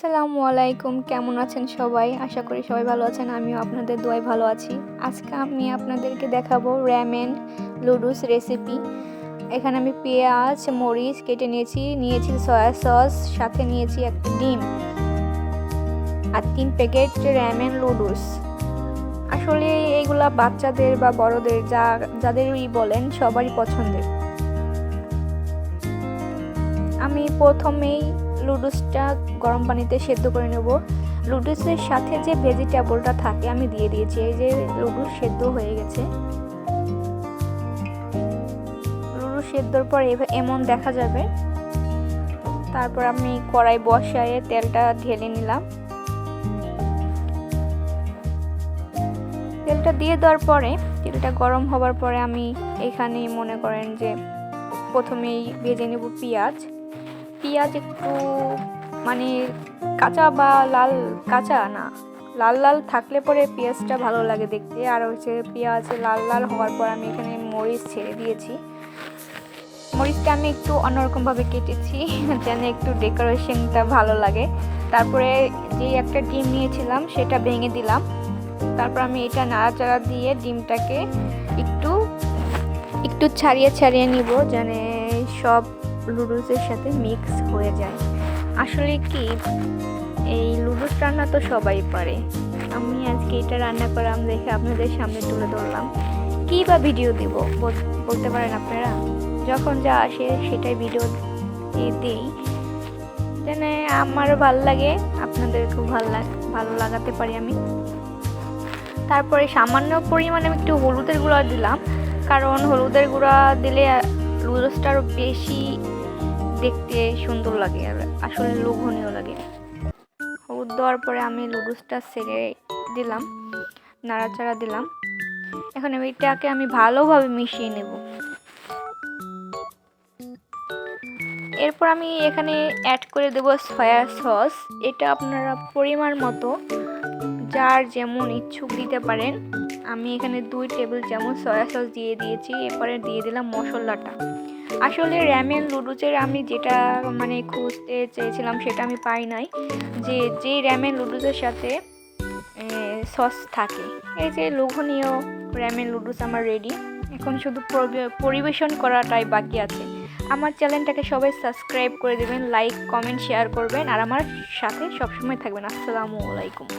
আসসালামু আলাইকুম, কেমন আছেন সবাই? আশা করি সবাই ভালো আছেন। আমিও আপনাদের দোয়ায় ভালো আছি। আজকে আমি আপনাদেরকে দেখাবো র‍্যামেন নুডলস রেসিপি। এখানে আমি পেঁয়াজ, মরিচ কেটে নিয়েছি সয়া সস, সাথে নিয়েছি একটা ডিম আর 3 প্যাকেট র‍্যামেন নুডলস। আসলে এগুলা বাচ্চাদের বা বড়দের যাদেরই বলেন সবারই পছন্দের। আমি প্রথমেই নুডলসটা গরম পানিতে সেদ্ধ করে নেব। নুডলসের সাথে যে ভেজিটেবলটা থাকে আমি দিয়ে দিয়েছি। এই যে নুডলস সেদ্ধ হয়ে গেছে। নুডলস সেদ্ধর পর এমন দেখা যাবে। তারপর আমি কড়াই বসায়ে তেলটা ঢেলে নিলাম। তেলটা দিয়ে দেওয়ার পরে তেলটা গরম হবার পরে আমি এখানে মনে করেন যে প্রথমেই ভেজে নেব পেঁয়াজ একটু মানে কাঁচা বা লাল লাল থাকলে পরে পেঁয়াজটা ভালো লাগে দেখতে। আর হচ্ছে পেঁয়াজ লাল লাল হওয়ার পর আমি এখানে মরিচ ছেড়ে দিয়েছি। মরিচটা আমি একটু অন্যরকমভাবে কেটেছি যেন একটু ডেকোরেশনটা ভালো লাগে। তারপরে যে একটা ডিম নিয়েছিলাম সেটা ভেঙে দিলাম। তারপর আমি এটা নাড়াচাড়া দিয়ে ডিমটাকে একটু ছাড়িয়ে নিব যেন সব নুডলসের সাথে মিক্স হয়ে যায়। আসলে কি এই নুডলস রান্না তো সবাই পারে, আমি আজকে এটা রান্না করলাম দেখে আপনাদের সামনে তুলে ধরলাম। কি বা ভিডিও দিব বলতে পারেন আপনারা? যখন যা আসে সেটাই ভিডিও দিই যেন আমারও ভালো লাগে, আপনাদেরকেও ভালো লাগাতে পারি আমি। তারপরে সামান্য পরিমাণে আমি একটু হলুদের গুঁড়া দিলাম, কারণ হলুদের গুঁড়া দিলে নুডলসটা আরও বেশি দেখতে সুন্দর লাগে আর আসলে লোভনীয় লাগে। হলুদ দেওয়ার পরে আমি নুডলসটা ছেড়ে দিলাম, নাড়াচাড়া দিলাম। এখন এটাকে আমি ভালোভাবে মিশিয়ে নেব। এরপর আমি এখানে অ্যাড করে দেব সয়া সস। এটা আপনারা পরিমাণ মতো যার যেমন ইচ্ছুক দিতে পারেন। আমি এখানে 2 টেবিল চামচ সয়া সস দিয়ে দিয়েছি। এরপরে দিয়ে দিলাম মশলাটা। আসলে র‍্যামেন নুডলসের আমি যেটা খুঁজতে চেয়েছিলাম সেটা আমি পাই নাই, যে র‍্যামেন নুডলসের সাথে সস থাকে। এই যে লোভনীয় র‍্যামেন নুডলস আমার রেডি। এখন শুধু পরিবেশন করাটাই বাকি আছে। আমার চ্যানেলটাকে সবাই সাবস্ক্রাইব করে দেবেন, লাইক কমেন্ট শেয়ার করবেন আর আমার সাথে সবসময় থাকবেন। আসসালামু আলাইকুম।